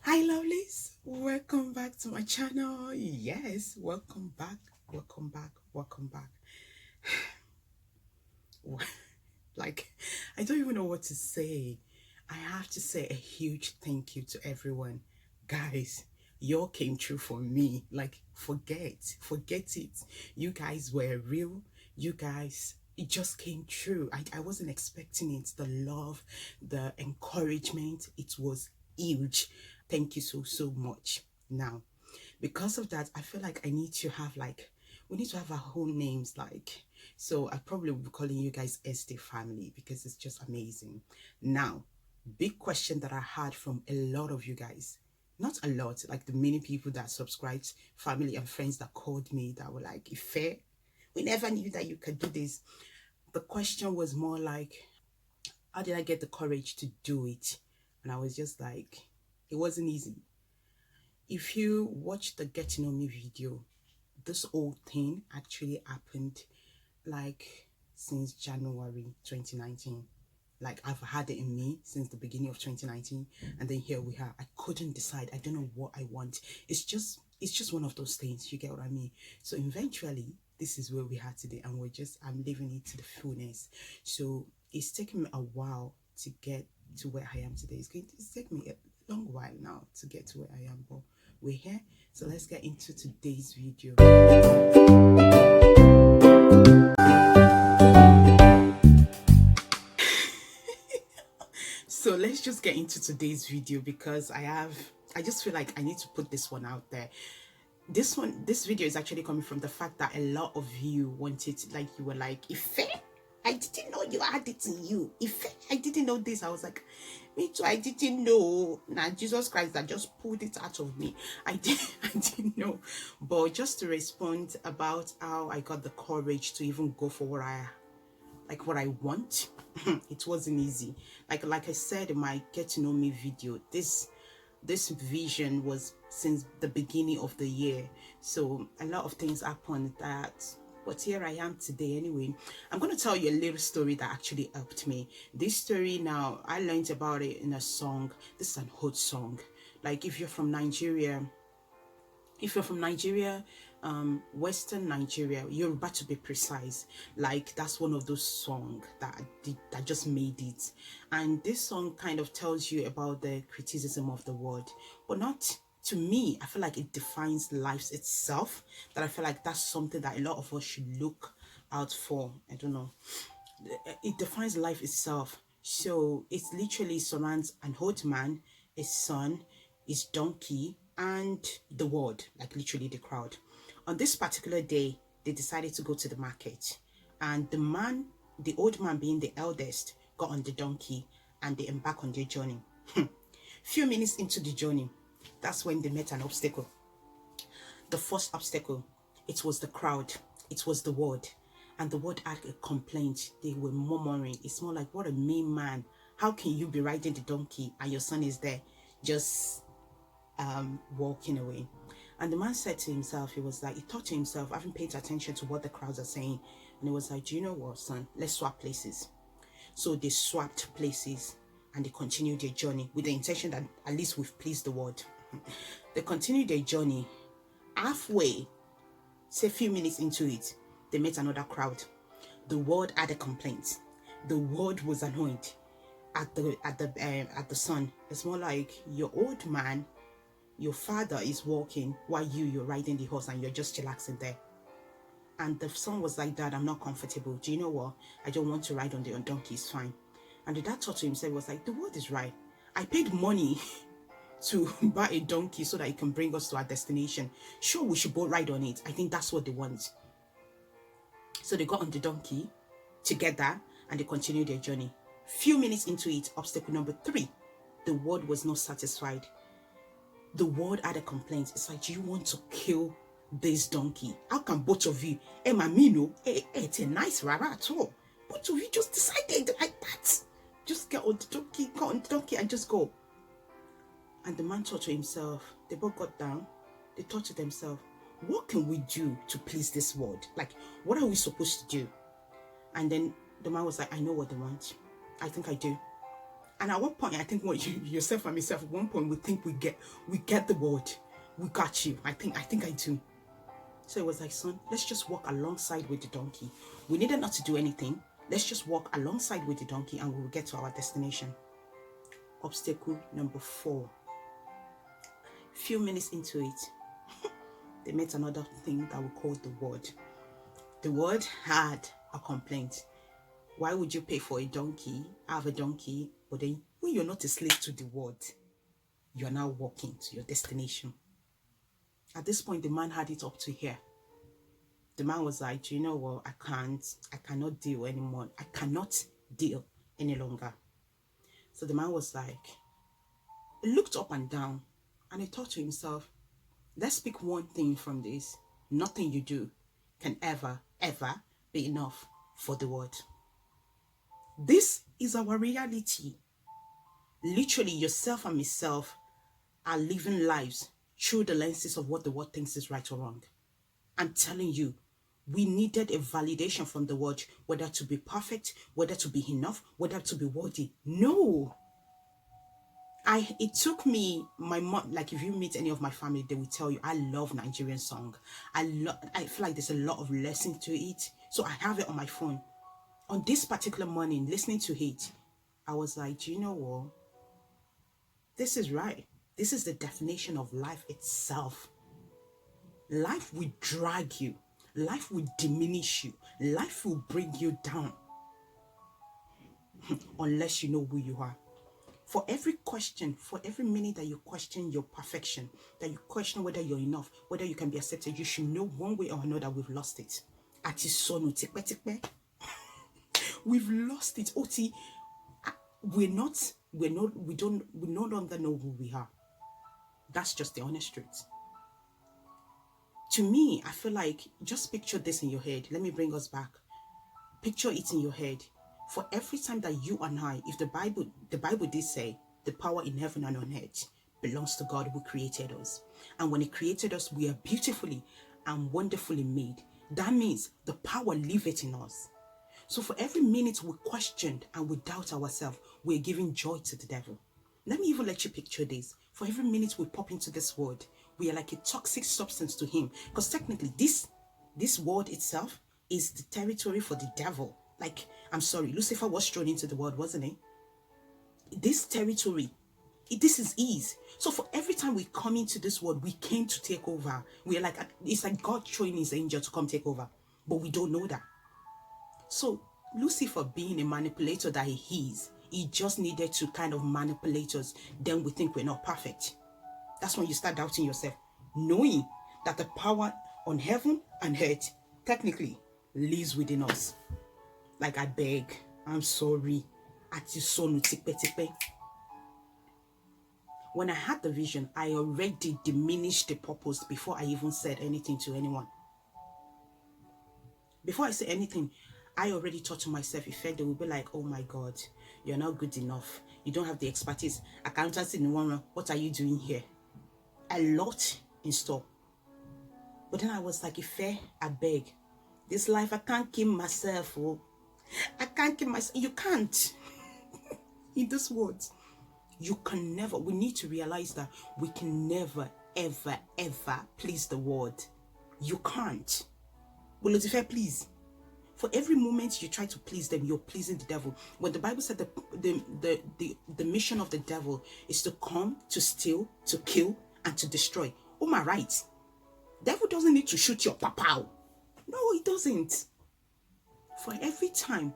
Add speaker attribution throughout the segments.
Speaker 1: Hi lovelies, welcome back to my channel. Yes, welcome back, welcome back, welcome back. Like, I don't even know what to say. I have to say a huge thank you to everyone. Guys, y'all came true for me. Like, forget it. You guys were real. You guys, it just came true. I wasn't expecting it. The love, the encouragement, it was huge. Thank you so much. Now, because of that, I feel like I need to have like, we need to have our whole names like, so I probably will be calling you guys SD family because it's just amazing. Now, big question that I had from a lot of you guys, not a lot, like the many people that subscribed, family and friends that called me that were like, Ife, we never knew that you could do this. The question was more like, how did I get the courage to do it? And I was just like, it wasn't easy. If you watch the Get to Know Me video, this whole thing actually happened like since January 2019. Like I've had it in me since the beginning of 2019, and then here we are. I couldn't decide. I don't know what I want. It's just one of those things. You get what I mean? So eventually, this is where we are today, and I'm living it to the fullness. So it's taken me a while to get to where I am today. It's taken me a long while now to get to where I am, but we're here. So let's get into today's video. So let's just get into today's video because I just feel like I need to put this one out there. This video is actually coming from the fact that a lot of you wanted, like, you were like, Ife, I didn't know you had it in you. Ife, I didn't know this. I was like, me too, I didn't know. Now Jesus Christ that just pulled it out of me. I didn't know. But just to respond about how I got the courage to even go for what I want, it wasn't easy. Like I said in my Get to Know Me video, this vision was since the beginning of the year. So a lot of things happened that, but here I am today anyway. I'm going to tell you a little story that actually helped me. This story, now I learned about it in a song. This is an old song. Like if you're from Nigeria, Western Nigeria, Yoruba to be precise, like that's one of those songs that just made it. And this song kind of tells you about the criticism of the world, but not, to me, I feel like it defines life itself. That I feel like that's something that a lot of us should look out for. I don't know. It defines life itself. So it literally surrounds an old man, his son, his donkey, and the world, like literally the crowd. On this particular day, they decided to go to the market, and the old man being the eldest, got on the donkey and they embarked on their journey. Few minutes into the journey, that's when they met an obstacle. The first obstacle, it was the crowd, it was the word, and the word had a complaint. They were murmuring. It's more like, what a mean man. How can you be riding the donkey and your son is there just walking away? And the man said to himself, he thought to himself, having paid attention to what the crowds are saying, and he was like, do you know what, son? Let's swap places. So they swapped places and they continued their journey with the intention that at least we've pleased the word. They continued their journey. Halfway, say a few minutes into it, they met another crowd. The word had a complaint. The word was annoyed at the son. It's more like, your old man, your father is walking while you're riding the horse and you're just relaxing there. And the son was like, Dad, I'm not comfortable. Do you know what? I don't want to ride on the donkey. It's fine. And the dad thought to himself, was like, the word is right. I paid money to buy a donkey so that it can bring us to our destination. Sure, we should both ride on it. I think that's what they want. So they got on the donkey together and they continued their journey. Few minutes into it, obstacle number 3, the word was not satisfied. The word had a complaint. It's like, do you want to kill this donkey? How can both of you, Mamino, it's a nice rara at all. Both of you just decided like that. Just get on the donkey and just go. And the man thought to himself, they both got down, they thought to themselves, what can we do to please this world? Like, what are we supposed to do? And then the man was like, I know what they want. I think I do. And at one point, I think what yourself and myself, at one point we think we get the word. We got you. I think I do. So it was like, son, let's just walk alongside with the donkey. We needed not to do anything. Let's just walk alongside with the donkey and we will get to our destination. Obstacle number 4. Few minutes into it, they met another thing that we call the word. The word had a complaint. Why would you pay for a donkey? I have a donkey, but then when you're not a slave to the word, you're now walking to your destination. At this point, the man had it up to here. The man was like, do you know what? I cannot deal anymore. I cannot deal any longer. So the man was like, he looked up and down and he thought to himself, let's pick one thing from this. Nothing you do can ever be enough for the word. This is our reality. Literally, yourself and myself are living lives through the lenses of what the word thinks is right or wrong. I'm telling you, we needed a validation from the word, whether to be perfect, whether to be enough, whether to be worthy. No. It took me, my mom, like if you meet any of my family, they will tell you, I love Nigerian song. I feel like there's a lot of lesson to it. So I have it on my phone. On this particular morning, listening to it, I was like, do you know what? This is right. This is the definition of life itself. Life will drag you. Life will diminish you. Life will bring you down. Unless you know who you are. For every question, for every minute that you question your perfection, that you question whether you're enough, whether you can be accepted, you should know one way or another we've lost it. We've lost it. Oti, we no longer know who we are. That's just the honest truth. To me, I feel like, just picture this in your head. Let me bring us back. Picture it in your head. For every time that you and I, if the Bible did say, the power in heaven and on earth belongs to God who created us. And when he created us, we are beautifully and wonderfully made. That means the power liveth in us. So for every minute we questioned and we doubt ourselves, we're giving joy to the devil. Let me even let you picture this. For every minute we pop into this word, we are like a toxic substance to him. Because technically, this word itself is the territory for the devil. Like, I'm sorry, Lucifer was thrown into the world, wasn't he? This territory, this is ease. So for every time we come into this world, we came to take over. We are like, it's like God showing his angel to come take over. But we don't know that. So Lucifer, being a manipulator that he is, he just needed to kind of manipulate us. Then we think we're not perfect. That's when you start doubting yourself, knowing that the power on heaven and earth technically lives within us. Like, I beg, I'm sorry. When I had the vision, I already diminished the purpose before I even said anything to anyone. Before I say anything, I already thought to myself, if they will be like, oh my God, you're not good enough. You don't have the expertise. Accountancy in one room. What are you doing here? A lot in store. But then I was like, I beg. This life, I can't keep myself. Oh. I can't keep myself. You can't. In this words, you can never. We need to realize that we can never, ever please the world. You can't. Well, Lucifer, please. For every moment you try to please them, you're pleasing the devil. When the Bible said the mission of the devil is to come, to steal, to kill, and to destroy. Oh, my right. Devil doesn't need to shoot your papa. No, he doesn't. For every time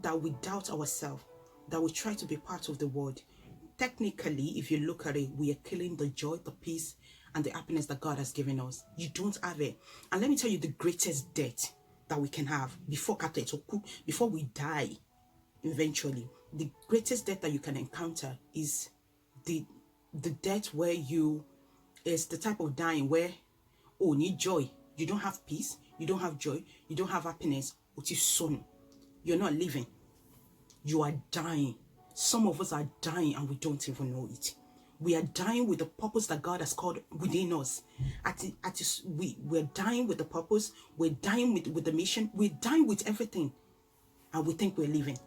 Speaker 1: that we doubt ourselves, that we try to be part of the world, technically, if you look at it, we are killing the joy, the peace, and the happiness that God has given us. You don't have it. And let me tell you the greatest debt that we can have before we die eventually. The greatest debt that you can encounter is the death where is the type of dying where, need joy. You don't have peace, you don't have joy, you don't have happiness. What is son? You're not living. You are dying. Some of us are dying and we don't even know it. We are dying with the purpose that God has called within us. We're dying with the purpose. We're dying with the mission. We're dying with everything. And we think we're living.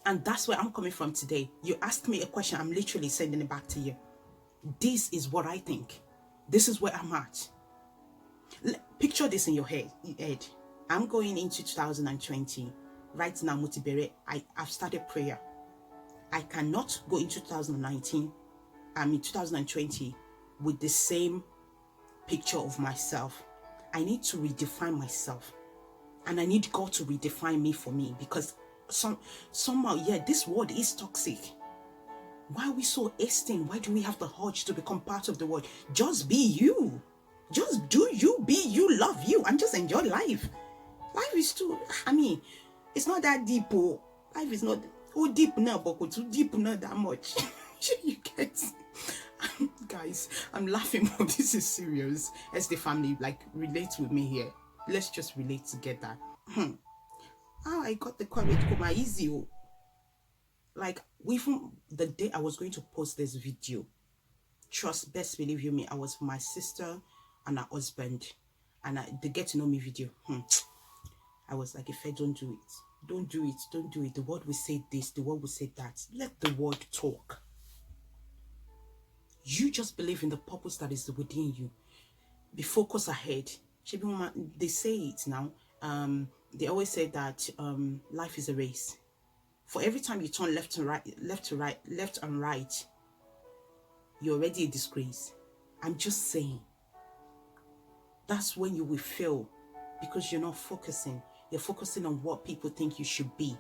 Speaker 1: And that's where I'm coming from today. You ask me a question, I'm literally sending it back to you. This is what I think. This is where I'm at. Picture this in your head. I'm going into 2020. Right now, Mutibere, I've started prayer. I cannot go into 2019, 2020 with the same picture of myself. I need to redefine myself. And I need God to redefine me for me, because somehow, this world is toxic. Why are we so hasting? Why do we have the urge to become part of the world? Just be you. Just do you, be you, love you, and just enjoy life. Life is too, it's not that deep. Oh. Life is not deep now, but too deep not that much. You get? Guys, I'm laughing, but this is serious. As the family, relate with me here. Let's just relate together. How I got the courage to come easy. Oh. Even the day I was going to post this video, trust, best believe you me, I was with my sister and her husband, and the get to know me video. I was like, if I don't do it, don't do it, don't do it. The word will say this, the word will say that. Let the word talk. You just believe in the purpose that is within you. Be focused ahead. They say it now. They always say that life is a race. For every time you turn left and right, you're already a disgrace. I'm just saying. That's when you will fail, because you're not focusing. You're focusing on what people think you should be.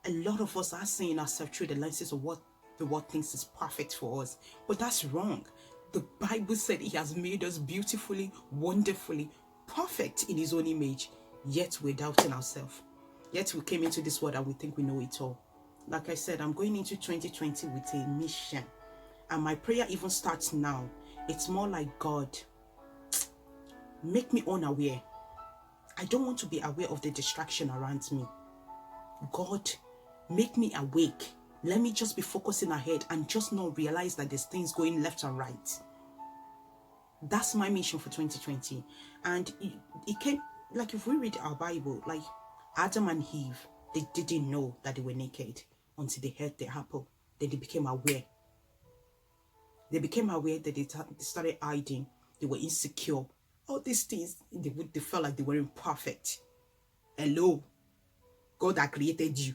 Speaker 1: A lot of us are seeing ourselves through the lenses of what the world thinks is perfect for us. But that's wrong. The Bible said He has made us beautifully, wonderfully, perfect in His own image. Yet we're doubting ourselves. Yet we came into this world and we think we know it all. Like I said, I'm going into 2020 with a mission. And my prayer even starts now. It's more like, God, make me unaware. I don't want to be aware of the distraction around me. God, make me awake. Let me just be focusing ahead and just not realize that there's things going left and right. That's my mission for 2020. And it came, if we read our Bible, Adam and Eve, they didn't know that they were naked until they heard the apple. Then they became aware. They became aware that they started hiding. They were insecure. All these things, they felt like they weren't perfect. Hello. God that created you.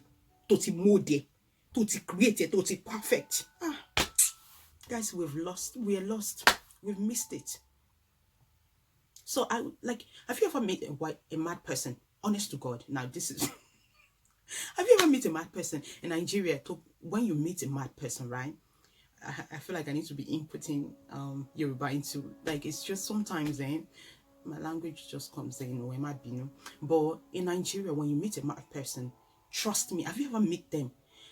Speaker 1: Toti mode. Toti created. Toti perfect. Guys, we're lost. We've missed it. So have you ever met a mad person? Honest to God. Now this is have you ever met a mad person in Nigeria? When you meet a mad person, right? I feel like I need to be inputting Yoruba into, it's just sometimes my language just comes in, or it might be no. But in Nigeria, when you meet a mad person, trust me, have you ever met them?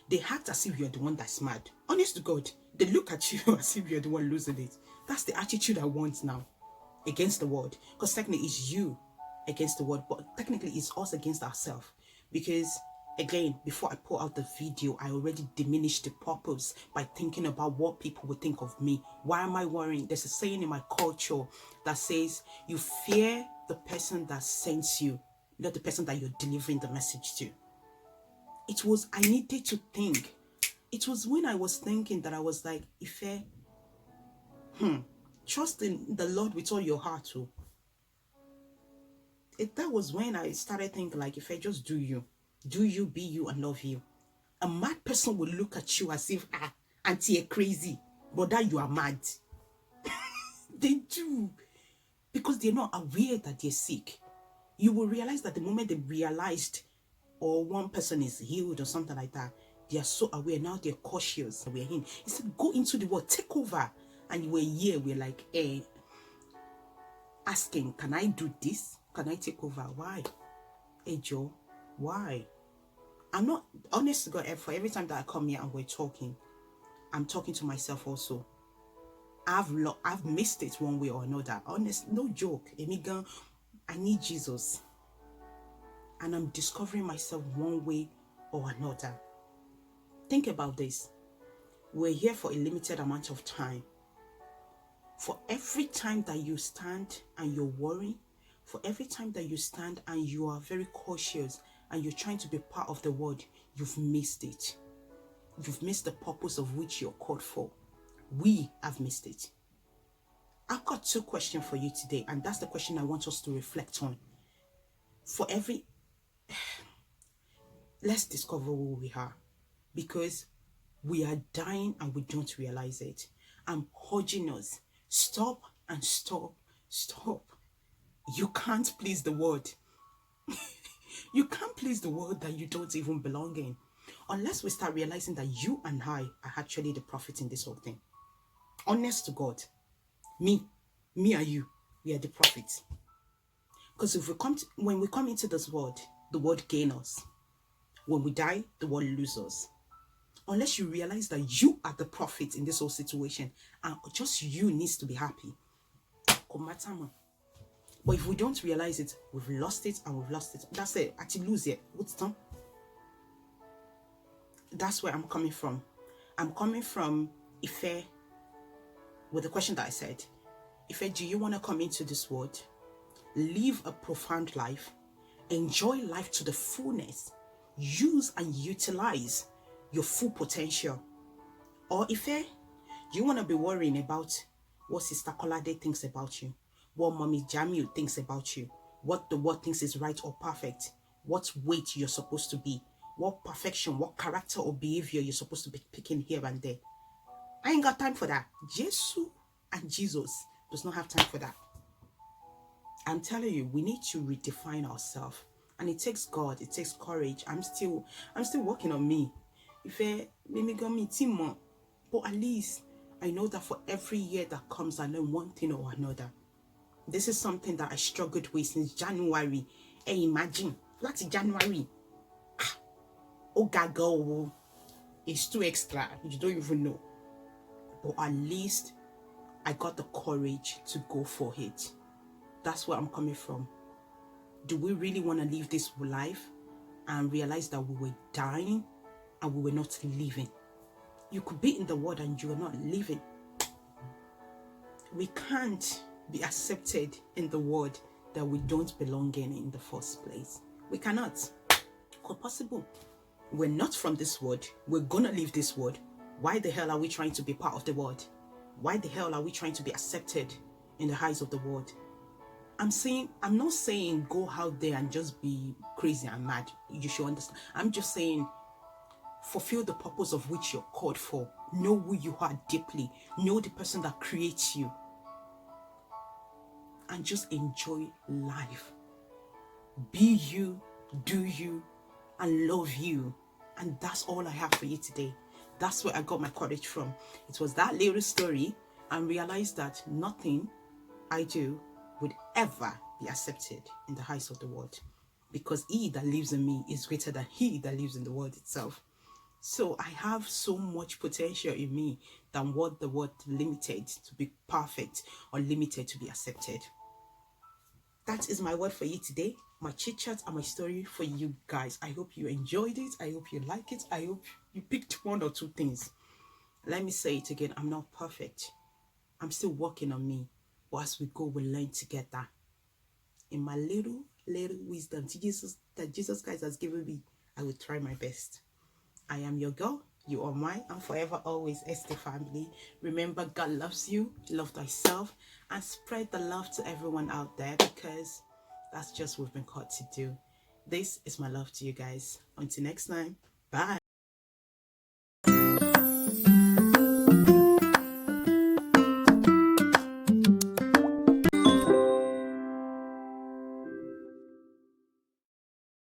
Speaker 1: They act as if you're the one that's mad. Honest to God, they look at you as if you're the one losing it. That's the attitude I want now against the world. Because technically it's you against the world, but technically it's us against ourselves. Because again, before I put out the video, I already diminished the purpose by thinking about what people would think of me. Why am I worrying? There's a saying in my culture that says, you fear the person that sends you, not the person that you're delivering the message to. I needed to think. It was when I was thinking that I was like, Ife, trust in the Lord with all your heart. Oh. That was when I started thinking, Ife, just do you. Do you, be you, and love you. A mad person will look at you as if, auntie, you're crazy. Brother, you are mad. They do. Because they're not aware that they're sick. You will realize that the moment they realized, or one person is healed or something like that, they are so aware. Now they're cautious. We're in. He said, go into the world, take over. And we're here, we're like, asking, can I do this? Can I take over? Why? Hey, Joe, why? I'm not, honest to God, for every time that I come here and we're talking, I'm talking to myself also. I've missed it one way or another. Honest, no joke. Emigan, I need Jesus. And I'm discovering myself one way or another. Think about this. We're here for a limited amount of time. For every time that you stand and you're worrying, for every time that you stand and you are very cautious and you're trying to be part of the world, you've missed it. You've missed the purpose of which you're called for. We have missed it. I've got 2 questions for you today, and that's the question I want us to reflect on. For every, let's discover who we are, because we are dying and we don't realize it. I'm urging us, stop and stop, stop. You can't please the world. You can't please the world that you don't even belong in, unless we start realizing that you and I are actually the prophet in this whole thing. Honest to God, me and you, we are the prophets. Because if when we come into this world, the world gain us. When we die, the world lose us. Unless you realize that you are the prophet in this whole situation, and just you needs to be happy. But if we don't realize it, we've lost it and we've lost it. That's it. Actually lose it. What's done? That's where I'm coming from. I'm coming from Ife with the question that I said. Ife, do you want to come into this world, live a profound life, enjoy life to the fullness, use and utilize your full potential? Or Ife, do you want to be worrying about what Sister Kolade thinks about you, what Mommy Jamiu thinks about you, what the world thinks is right or perfect, what weight you're supposed to be, what perfection, what character or behavior you're supposed to be picking here and there? I ain't got time for that. Jesus and Jesus does not have time for that. I'm telling you, we need to redefine ourselves, and it takes God, it takes courage. I'm still working on me. If maybe got me team more, but at least I know that for every year that comes, I learn one thing or another. This is something that I struggled with since January. Hey, imagine that's January. Oh, gago, it's too extra. You don't even know. But at least I got the courage to go for it. That's where I'm coming from. Do we really want to live this life and realize that we were dying and we were not living? You could be in the world and you are not living. We can't be accepted in the world that we don't belong in the first place. We cannot. Quite possible. We're not from this world. We're gonna leave this world. Why the hell are we trying to be part of the world? Why the hell are we trying to be accepted in the eyes of the world? I'm not saying go out there and just be crazy and mad. You should understand. I'm just saying fulfill the purpose of which you're called for. Know who you are deeply. Know the person that creates you. And just enjoy life. Be you, do you, and love you. And that's all I have for you today. That's where I got my courage from. It was that little story, and realized that nothing I do would ever be accepted in the eyes of the world, because he that lives in me is greater than he that lives in the world itself. So I have so much potential in me than what the world limited to be perfect or limited to be accepted. That is my word for you today. My chit chat and my story for you guys. I hope you enjoyed it. I hope you like it. I hope you picked 1 or 2 things. Let me say it again. I'm not perfect. I'm still working on me. But as we go, we'll learn together. In my little wisdom that Jesus Christ has given me, I will try my best. I am your girl. You are mine, and forever always Esther family. Remember, God loves you. Love thyself, and spread the love to everyone out there, because that's just what we've been called to do. This is my love to you guys. Until next time, bye.